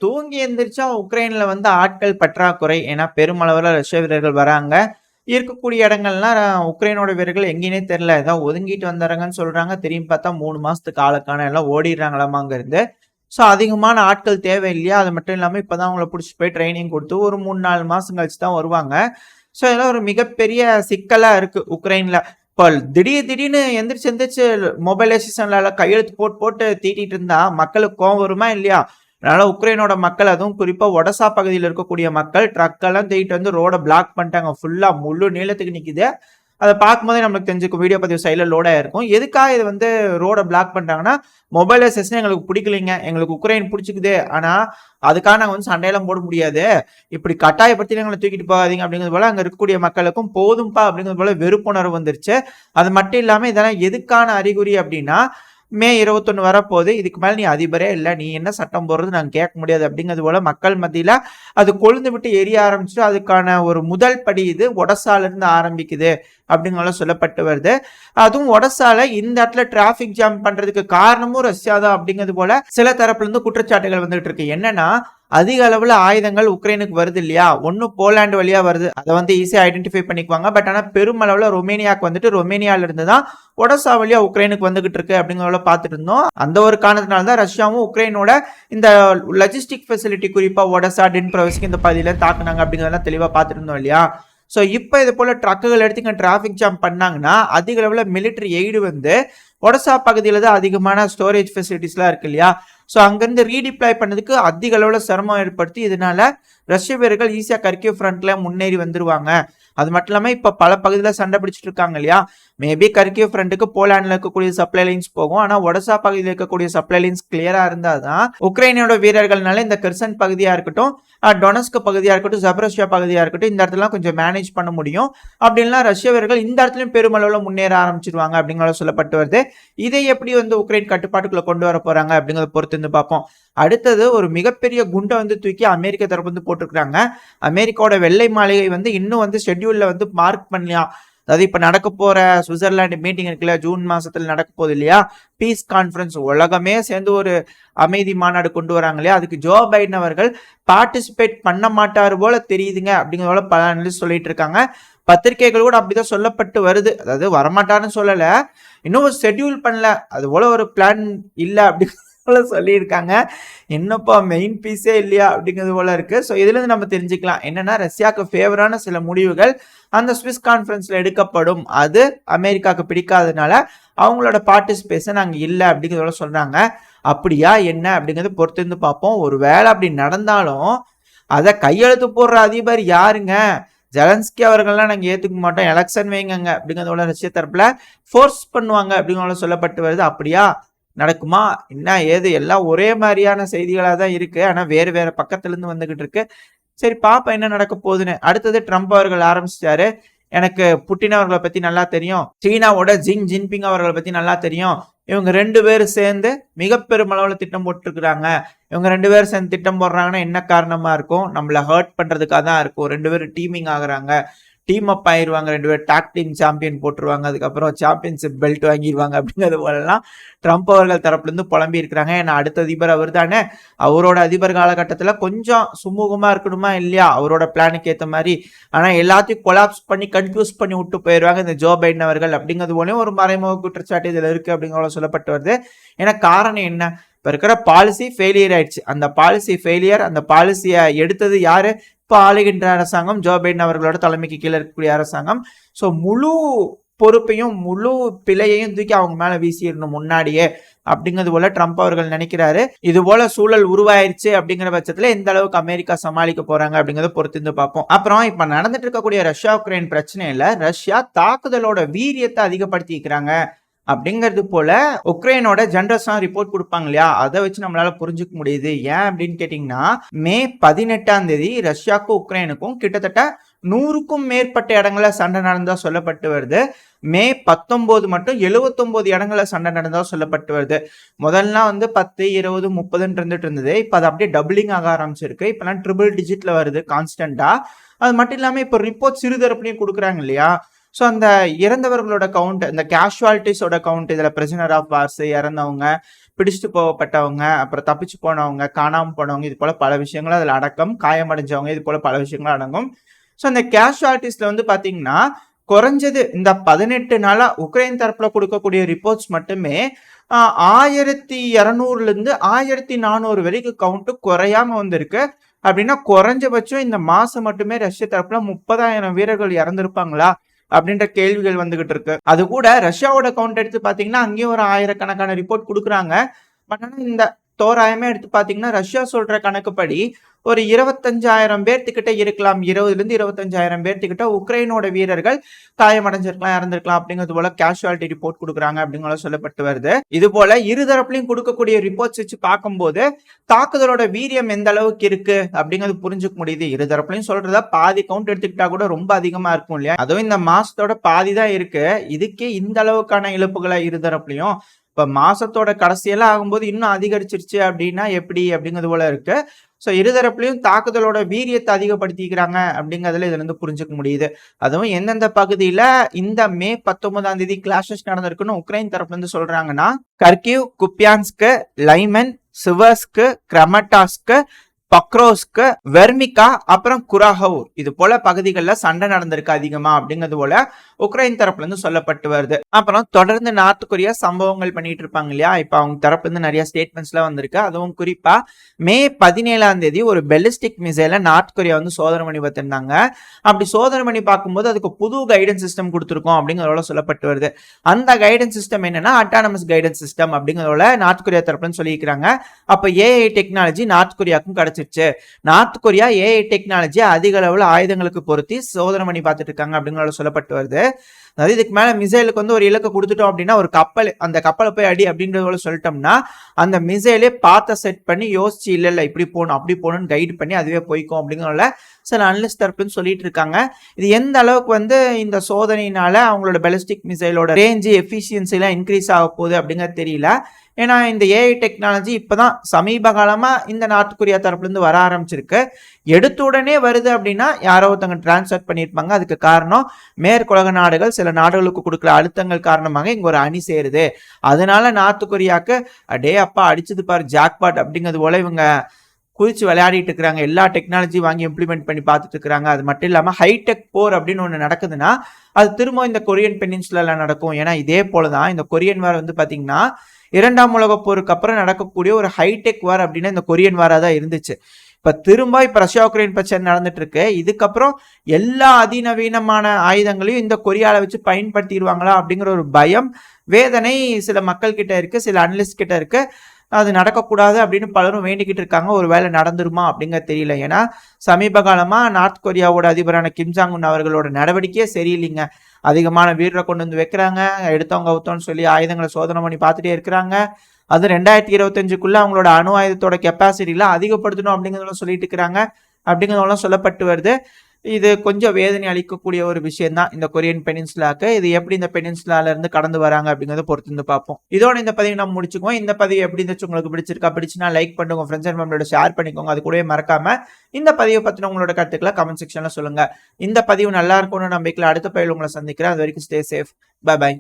தூங்கி எந்திரிச்சா உக்ரைன்ல வந்து ஆட்கள் பற்றாக்குறை. ஏன்னா பெருமளவுல ரஷ்ய வீரர்கள் வராங்க. இருக்கக்கூடிய இடங்கள்லாம் உக்ரைனோட வீரர்கள் எங்கேன்னே தெரியல. ஏதோ ஒதுங்கிட்டு வந்துடுறாங்கன்னு சொல்றாங்க. திரும்பி பார்த்தா 3 மாசத்துக்கு ஆளக்கான எல்லாம் ஓடிடுறாங்களாமா அங்கருந்து. ஸோ அதிகமான ஆட்கள் தேவை இல்லையா? அது மட்டும் இல்லாம இப்பதான் அவங்கள புடிச்சிட்டு போய் ட்ரெய்னிங் குடுத்து ஒரு 3, 4 மாசம் கழிச்சு தான் வருவாங்க. ஸோ இதெல்லாம் ஒரு மிகப்பெரிய சிக்கலா இருக்கு உக்ரைன்ல. இப்போ திடீர்னு எந்திரிச்சு எந்திரிச்சு மொபைலைசேஷன்ல கையெழுத்து போட்டு போட்டு தீட்டிட்டு இருந்தா மக்களுக்கு கோவம் வருமா இல்லையா? அதனால உக்ரைனோட மக்கள், அதுவும் குறிப்பா ஒடசா பகுதியில் இருக்கக்கூடிய மக்கள் ட்ரக் எல்லாம் தூக்கிட்டு வந்து ரோட பிளாக் பண்ணிட்டாங்க. ஃபுல்லா முழு நீளத்துக்கு நிக்குது. அதை பார்க்கும்போதே நம்மளுக்கு தெரிஞ்சுக்கும். வீடியோ பதிவு சைட்ல லோட் ஆயிருக்கும். எதுக்காக இது வந்து ரோட பிளாக் பண்றாங்கன்னா, மொபைலைசேஷன் எங்களுக்கு பிடிக்கலைங்க. எங்களுக்கு உக்ரைன் பிடிச்சிக்குது. ஆனா அதுக்காக நாங்க வந்து சண்டையெல்லாம் போட முடியாது. இப்படி கட்டாயப்படுத்தி எங்களை தூக்கிட்டு போகாதீங்க அப்படிங்கிறது போல அங்க இருக்கக்கூடிய மக்களுக்கும் போதும்பா அப்படிங்கிறது போல வெறுப்புணர்வு வந்துருச்சு. அது மட்டும் இல்லாம இதெல்லாம் எதுக்கான அறிகுறி அப்படின்னா, மே 21 வரப்போகுது. இதுக்கு மேல நீ அதிபரே இல்ல. நீ என்ன சட்டம் போடுறது நாங்க கேட்க முடியாது அப்படிங்கிறது போல மக்கள் மத்தியில அது கொழுந்து விட்டு எரிய ஆரம்பிச்சுட்டு, அதுக்கான ஒரு முதல் படி இது ஒடசால இருந்து ஆரம்பிக்குது அப்படிங்கிற சொல்லப்பட்டு வருது. அதுவும் ஒடசால இந்த இடத்துல டிராபிக் ஜாம் பண்றதுக்கு காரணமும் ரஷ்யா தான் அப்படிங்கிறது போல சில தரப்புல இருந்து குற்றச்சாட்டுகள் வந்துட்டு இருக்கு. என்னன்னா, அதிக அளவுல ஆயுதங்கள் உக்ரைனுக்கு வருது இல்லையா? ஒன்னு போலாந்து வழியா வருது. அதை வந்து ஈஸியா ஐடென்டிஃபை பண்ணிக்குவாங்க. பட் ஆனா பெருமளவுல ரொமேனியாவுக்கு வந்துட்டு ரொமேனியால இருந்து தான் ஒடசா வழியா உக்ரைனுக்கு வந்துகிட்டு இருக்கு அப்படிங்கிறத பார்த்துட்டு இருந்தோம். அந்த ஒரு காரணத்தினால தான் ரஷ்யாவும் உக்ரைனோட இந்த லாஜிஸ்டிக் ஃபெசிலிட்டி குறிப்பா ஒடசா டின்ப்ரோவ்ஸ்க் இந்த பகுதியில தாக்குனாங்க அப்படிங்கிறதெல்லாம் தெளிவா பார்த்துட்டு இருந்தோம் இல்லையா? ஸோ இப்போ இது போல ட்ரக்குகள் எடுத்து இங்கே டிராஃபிக் ஜாம் பண்ணாங்கன்னா அதிக அளவில் மிலிட்டரி எய்டு வந்து ஒடசா பகுதியில் தான் அதிகமான ஸ்டோரேஜ் ஃபெசிலிட்டிஸ்லாம் இருக்கு இல்லையா? ஸோ அங்கேருந்து ரீடிப்ளாய் பண்ணதுக்கு அதிக அளவில் சிரமம் ஏற்படுத்தி இதனால ரஷ்ய வீரர்கள் ஈஸியாக கர்கிவ் ஃப்ரண்ட்ல முன்னேறி வந்துருவாங்க. அது மட்டும் இல்லாமல் இப்போ பல பகுதியில் சண்டை பிடிச்சிட்டு இருக்காங்க இல்லையா? மேபி கர்கிவ் ஃப்ரண்ட்டுக்கு போலாண்டில் இருக்கக்கூடிய சப்ளை லைன்ஸ் போகும். ஆனால் ஒடசா பகுதியில் இருக்கக்கூடிய சப்ளை லைன்ஸ் கிளியரா இருந்தால் தான் உக்ரைனோட வீரர்கள்னால இந்த கெர்சன் பகுதியா இருக்கட்டும், டொனஸ்க் பகுதியா இருக்கட்டும், ஜப்ரோசியா பகுதியா இருக்கட்டும், இந்த இடத்துல கொஞ்சம் மேனேஜ் பண்ண முடியும். அப்படின்னா ரஷ்ய வீரர்கள் இந்த இடத்துலயும் பெருமளவுல முன்னேற ஆரம்பிச்சிருவாங்க அப்படிங்கிறத சொல்லப்பட்டு வருது. இதை எப்படி வந்து உக்ரைன் கட்டுப்பாட்டுக்குள்ள கொண்டு வர போறாங்க அப்படிங்கிறத பொறுத்து இருந்து பார்ப்போம். அடுத்தது ஒரு மிகப்பெரிய குண்டை வந்து தூக்கி அமெரிக்க தரப்பு வந்து போட்டிருக்காங்க. அமெரிக்காவோட வெள்ளை மாளிகை வந்து இன்னும் வந்து ஷெட்யூல்ல வந்து மார்க் பண்ணலாம். அதாவது இப்ப நடக்க போற சுவிட்சர்லாந்து மீட்டிங் இருக்குல்ல, ஜூன் மாசத்துல நடக்க போகுது இல்லையா? பீஸ் கான்ஃபரன்ஸ், உலகமே சேர்ந்து ஒரு அமைதி மாநாடு கொண்டு வராங்க இல்லையா? அதுக்கு ஜோ பைடன் அவர்கள் பார்ட்டிசிபேட் பண்ண மாட்டாரு போல தெரியுதுங்க அப்படிங்கிறத பல அனலிஸ்ட் சொல்லிட்டு இருக்காங்க. பத்திரிகைகள் கூட அப்படிதான் சொல்லப்பட்டு வருது. அதாவது வரமாட்டாருன்னு சொல்லல, இன்னும் ஷெட்யூல் பண்ணல, அது போல ஒரு பிளான் இல்ல அப்படி சொல்லியிருக்காங்க. என்னப்பா மெயின் பீஸே இல்லையா அப்படிங்கிறது போல இருக்கு. ஸோ இதுல இருந்து நம்ம தெரிஞ்சுக்கலாம் என்னன்னா, ரஷ்யாவுக்கு ஃபேவரான சில முடிவுகள் அந்த ஸ்விஸ் கான்ஃபரன்ஸ்ல எடுக்கப்படும். அது அமெரிக்காவுக்கு பிடிக்காததுனால அவங்களோட பார்ட்டிசிபேஷன் அங்கே இல்லை அப்படிங்கிறத சொல்றாங்க. அப்படியா என்ன அப்படிங்கிறத பொறுத்து இருந்து பார்ப்போம். ஒரு வேளை அப்படி நடந்தாலும் அதை கையெழுத்து போடுற அதிபர் யாருங்க? ஜெலன்ஸ்கி அவர்கள்லாம் நாங்கள் ஏற்றுக்க மாட்டோம், எலெக்ஷன் வைங்க அப்படிங்கிறதோட ரஷ்ய தரப்புல ஃபோர்ஸ் பண்ணுவாங்க அப்படிங்கிறத சொல்லப்பட்டு வருது. அப்படியா நடக்குமா என்ன ஏது எல்லாம் ஒரே மாதிரியான செய்திகளா தான் இருக்கு. ஆனா வேறு வேற பக்கத்துல இருந்து வந்துகிட்டு இருக்கு. சரி பாப்பா என்ன நடக்க போகுதுன்னு. அடுத்தது ட்ரம்ப் அவர்கள் ஆரம்பிச்சிட்டாரு. எனக்கு புட்டின் அவர்களை பத்தி நல்லா தெரியும், சீனாவோட ஜின்பிங் அவர்களை பத்தி நல்லா தெரியும். இவங்க 2 பேரும் சேர்ந்து மிக பெருமளவுல திட்டம் போட்டுருக்காங்க. இவங்க 2 பேரும் சேர்ந்து திட்டம் போடுறாங்கன்னா என்ன காரணமா இருக்கும்? நம்மள ஹர்ட் பண்றதுக்காக தான் இருக்கும். 2 பேரும் டீமிங் ஆகுறாங்க, டீம் அப் ஆயிருவாங்க, 2 பேர் டாக் டீம் சாம்பியன் போட்டுருவாங்க, அதுக்கப்புறம் சாம்பியன்ஷிப் பெல்ட் வாங்கிடுவாங்க அப்படிங்கிறது போலலாம் ட்ரம்ப் அவர்கள் தரப்புல இருந்து புலம்பி இருக்கிறாங்க. ஏன்னா அடுத்த அதிபர் அவர் தானே. அவரோட அதிபர் காலகட்டத்தில் கொஞ்சம் சுமூகமா இருக்கணுமா இல்லையா அவரோட பிளானுக்கு ஏற்ற மாதிரி. ஆனா எல்லாத்தையும் கொலாப்ஸ் பண்ணி கன்ஃபியூஸ் பண்ணி விட்டு போயிடுவாங்க இந்த ஜோ பைடன் அவர்கள் அப்படிங்கிறது போலயும் ஒரு மறைமுக குற்றச்சாட்டு இதுல இருக்கு அப்படிங்கிற சொல்லப்பட்டு வருது. ஏன்னா காரணம் என்ன? இப்ப இருக்கிற பாலிசி ஃபெயிலியர் ஆயிடுச்சு. அந்த பாலிசி ஃபெயிலியர், அந்த பாலிசியை எடுத்தது யாரு? இப்போ ஆளுகின்ற அரசாங்கம், ஜோ பைடன் அவர்களோட தலைமைக்கு கீழே இருக்கக்கூடிய அரசாங்கம். ஸோ முழு பொறுப்பையும் முழு பிழையையும் தூக்கி அவங்க மேல வீசிடணும் முன்னாடியே அப்படிங்கிறது போல ட்ரம்ப் அவர்கள் நினைக்கிறாரு. இது போல சூழல் உருவாயிருச்சு அப்படிங்கிற பட்சத்துல எந்த அளவுக்கு அமெரிக்கா சமாளிக்க போறாங்க அப்படிங்கறத பொறுத்து பார்ப்போம். அப்புறம் இப்ப நடந்துட்டு இருக்கக்கூடிய ரஷ்யா உக்ரைன் பிரச்சனையில ரஷ்யா தாக்குதலோட வீரியத்தை அதிகப்படுத்திக்கிறாங்க அப்படிங்கிறது போல உக்ரைனோட ஜெனரல்ஸ்லாம் ரிப்போர்ட் கொடுப்பாங்க இல்லையா? அதை வச்சு நம்மளால புரிஞ்சுக்க முடியுது. ஏன் அப்படின்னு கேட்டீங்கன்னா, மே 18ஆம் தேதி ரஷ்யாவுக்கும் உக்ரைனுக்கும் கிட்டத்தட்ட 100க்கும் மேற்பட்ட இடங்கள்ல சண்டை நடந்ததா சொல்லப்பட்டு வருது. மே 19 மட்டும் 79 இடங்கள்ல சண்டை நடந்ததா சொல்லப்பட்டு வருது. முதல்லாம் வந்து 10, 20, 30 இருந்துட்டு இருந்தது. இப்ப அது அப்படியே டபுளிங் ஆக ஆரம்பிச்சிருக்கு. இப்பெல்லாம் ட்ரிபிள் டிஜிட்ல வருது கான்ஸ்டன்டா. அது மட்டும் இல்லாம இப்ப ரிப்போர்ட் சிறுதரப்புலையும் கொடுக்குறாங்க இல்லையா? ஸோ அந்த இறந்தவர்களோட கவுண்ட், இந்த கேஷுவாலிட்டிஸோட கவுண்ட், இதில் பிரிசனர் ஆஃப் வார்ஸ் இறந்தவங்க பிடிச்சிட்டு போகப்பட்டவங்க, அப்புறம் தப்பிச்சு போனவங்க, காணாம போனவங்க, இது போல பல விஷயங்கள் அதுல அடக்கம். காயமடைஞ்சவங்க, இது போல பல விஷயங்கள் அடங்கும். ஸோ இந்த கேஷுவாலிட்டீஸ்ல வந்து பார்த்தீங்கன்னா, குறைஞ்சது இந்த 18 நாளா உக்ரைன் தரப்புல குடுக்கக்கூடிய ரிப்போர்ட்ஸ் மட்டுமே 1200லிருந்து 1400 வரைக்கும் கவுண்ட் குறையாம வந்திருக்கு. அப்படின்னா குறைஞ்சபட்சம் இந்த மாசம் மட்டுமே ரஷ்ய தரப்புல 30,000 வீரர்கள் இறந்திருப்பாங்களா? அப்படின்ற கேள்விகள் வந்துகிட்டு இருக்கு. அது கூட ரஷ்யாவோட கவுண்ட் எடுத்து பார்த்தீங்கன்னா, அங்கேயும் ஒரு ஆயிரக்கணக்கான ரிப்போர்ட் குடுக்குறாங்க. பட் ஆனா இந்த தோராயமா எடுத்து பார்த்தீங்கன்னா, ரஷ்யா சொல்ற கணக்குப்படி ஒரு 25,000 பேர்த்துக்கிட்ட இருக்கலாம். 20லிருந்து 25,000 பேர்த்துக்கிட்ட உக்ரைனோட வீரர்கள் காயமடைஞ்சிருக்கலாம், இறந்திருக்கலாம் அப்படிங்கிறது போல கேஷுவாலிட்டி ரிப்போர்ட் குடுக்குறாங்க அப்படிங்கிற சொல்லப்பட்டு வருது. இது போல இரு தரப்புலயும் குடுக்கக்கூடிய ரிப்போர்ட்ஸ் வச்சு பார்க்கும்போது, தாக்குதலோட வீரியம் எந்த அளவுக்கு இருக்கு அப்படிங்கிறது புரிஞ்சுக்க முடியுது. இரு தரப்புலயும் சொல்றதா பாதி கவுண்ட் எடுத்துக்கிட்டா கூட ரொம்ப அதிகமா இருக்கும் இல்லையா? அதுவும் இந்த மாசத்தோட பாதி தான் இருக்கு. இதுக்கே இந்த அளவுக்கான இழப்புகளா இரு தரப்புலயும். இப்ப மாசத்தோட கடைசியெல்லாம் ஆகும்போது இன்னும் அதிகரிச்சிருச்சு அப்படின்னா எப்படி அப்படிங்கிறது போல இருக்கு. ஸோ இருதரப்புலையும் தாக்குதலோட வீரியத்தை அதிகப்படுத்திக்கிறாங்க அப்படிங்கிறதுல இதுல இருந்து புரிஞ்சுக்க முடியுது. அதுவும் எந்தெந்த பகுதியில இந்த மே 19ஆம் தேதி கிளாஷஸ் நடந்திருக்குன்னு உக்ரைன் தரப்புல இருந்து சொல்றாங்கன்னா, கர்கிவ், குப்பியான்ஸ்க், லைமன், சிவர்ஸ்க், கிரமட்டாஸ்க், பக்ரோஸ்க், வெர்மிகா, அப்புறம் குராஹவ் இது போல பகுதிகளில் சண்டை நடந்திருக்கு அதிகமா அப்படிங்கிறது போல உக்ரைன் தரப்புல இருந்து சொல்லப்பட்டு வருது. அப்புறம் தொடர்ந்து நார்த் கொரியா சம்பவங்கள் பண்ணிட்டு இருப்பாங்க இல்லையா? இப்ப அவங்க தரப்புல இருந்து நிறைய ஸ்டேட்மெண்ட்ஸ் எல்லாம் வந்திருக்கு. அதுவும் குறிப்பா மே 17ஆம் தேதி ஒரு பெலிஸ்டிக் மிசைல நார்த் கொரியா வந்து சோதனை பண்ணி பார்த்திருந்தாங்க. அப்படி சோதனை பண்ணி பார்க்கும்போது அதுக்கு புது கைடன்ஸ் சிஸ்டம் கொடுத்துருக்கோம் அப்படிங்கிறதோட சொல்லப்பட்டு வருது. அந்த கைடன்ஸ் சிஸ்டம் என்னன்னா அட்டானமஸ் கைடன்ஸ் சிஸ்டம் அப்படிங்கிறதோட நார்த் கொரியா தரப்புல சொல்லியிருக்காங்க. அப்ப ஏஐ டெக்னாலஜி நார்த் கொரியாவுக்கும் கிடைச்சிருச்சு. நார்த் கொரியா ஏஐ டெக்னாலஜி அதிக அளவுல ஆயுதங்களுக்கு பொருத்தி சோதனை பண்ணி பார்த்துட்டு இருக்காங்க அப்படிங்கிறத சொல்லப்பட்டு வருது. அதாவது இதுக்கு மேல மிசைலுக்கு வந்து ஒரு இலக்கை கொடுத்துட்டோம் அப்படின்னா ஒரு கப்பல் அந்த கப்பலை போய் அடி அப்படின்றத சொல்லிட்டோம்னா அந்த மிசைலே பார்த்த செட் பண்ணி யோசிச்சு இல்ல இப்படி போகணும் அப்படி போகணும்னு கைடு பண்ணி அதுவே போய்க்கும் அப்படிங்கிறத சில அனலிஸ்ட் தரப்புன்னு சொல்லிட்டு இருக்காங்க. இது எந்த அளவுக்கு வந்து இந்த சோதனையினால அவங்களோட பெலிஸ்டிக் மிசைலோட ரேஞ்சு எஃபிஷியன்சி எல்லாம் இன்க்ரீஸ் ஆக போகுது அப்படிங்கிறது தெரியல. ஏன்னா இந்த ஏஐ டெக்னாலஜி இப்பதான் சமீப காலமா இந்த நார்த் கொரியா தரப்புல இருந்து வர ஆரம்பிச்சிருக்கு. எடுத்த உடனே வருது அப்படின்னா யாரோ ஒருத்தவங்க டிரான்ஸ்ஃபர் பண்ணியிருப்பாங்க. அதுக்கு காரணம் மேற்குலக நாடுகள் சில நாடுகளுக்கு கொடுக்குற அழுத்தங்கள் காரணமாக இங்க ஒரு அணி சேருது. அதனால நார்த் கொரியாவுக்கு அடே அப்பா அடிச்சது பாரு ஜாக்பாட் அப்படிங்கிறது போல இவங்க குதிச்சு விளையாடிட்டு இருக்கிறாங்க. எல்லா டெக்னாலஜி வாங்கி இம்ப்ளிமெண்ட் பண்ணி பார்த்துட்டு இருக்கிறாங்க. அது மட்டும் இல்லாம ஹைடெக் போர் அப்படின்னு ஒன்று நடக்குதுன்னா அது திரும்ப இந்த கொரியன் பெனின்சுலால நடக்கும். ஏன்னா இதே போலதான் இந்த கொரியன் வார் வந்து பாத்தீங்கன்னா 2ஆம் உலகப் போருக்கு அப்புறம் நடக்கக்கூடிய ஒரு ஹைடெக் வார் அப்படின்னா இந்த கொரியன் வாரா தான் இருந்துச்சு. இப்ப திரும்ப இப்ப ரஷ்யா உக்ரைன் பிரச்சனை நடந்துட்டு இருக்கு. இதுக்கப்புறம் எல்லா அதிநவீனமான ஆயுதங்களையும் இந்த கொரியால வச்சு பயன்படுத்திடுவாங்களா அப்படிங்கிற ஒரு பயம் வேதனை சில மக்கள் கிட்ட இருக்கு, சில அனலிஸ்ட் கிட்ட இருக்கு. அது நடக்கக்கூடாது அப்படின்னு பலரும் வேண்டிக்கிட்டு இருக்காங்க. ஒரு வேளை நடந்துருமா அப்படிங்க தெரியல. ஏன்னா சமீப காலமா நார்த் கொரியாவோட அதிபரான கிம் ஜாங் உன் அவர்களோட நடவடிக்கையே சரியில்லைங்க. அதிகமான வீரரை கொண்டு வந்து வைக்கிறாங்க, எடுத்தவங்க அவுத்தோன்னு சொல்லி ஆயுதங்களை சோதனை பண்ணி பார்த்துட்டே இருக்கிறாங்க. அது 2025க்குள்ள அவங்களோட அணு ஆயுதத்தோட கெப்பாசிட்டிலாம் அதிகப்படுத்தணும் அப்படிங்கிறதெல்லாம் சொல்லிட்டு இருக்கிறாங்க அப்படிங்கிறதெல்லாம் சொல்லப்பட்டு வருது. இது கொஞ்சம் வேதனை அளிக்கக்கூடிய ஒரு விஷயம் தான் இந்த கொரியன் பெனின்சுலாக்கு. இது எப்படி இந்த பெனின்சுலால இருந்து கடந்து வராங்க அப்படிங்கறத பொறுத்து இருந்து பார்ப்போம். இதோட இந்த பதிவு நம்ம முடிச்சுக்குவோம். இந்த பதிவு எப்படி இருந்துச்சு, உங்களுக்கு பிடிச்சிருக்கா? பிடிச்சுனா லைக் பண்ணுங்க, ஃப்ரெண்ட்ஸ் அண்ட் ஃபேமிலியோட ஷேர் பண்ணிக்கோங்க. அது கூடவே மறக்காம இந்த பதிவை பத்தின உங்களோட கருத்துக்களை கமெண்ட் செக்ஷன்ல சொல்லுங்க. இந்த பதிவு நல்லா இருக்கும்னு நம்பிக்கையில அடுத்த பதிவில் உங்களை சந்திக்கிறேன். அது வரைக்கும் ஸ்டே சேஃப். By by.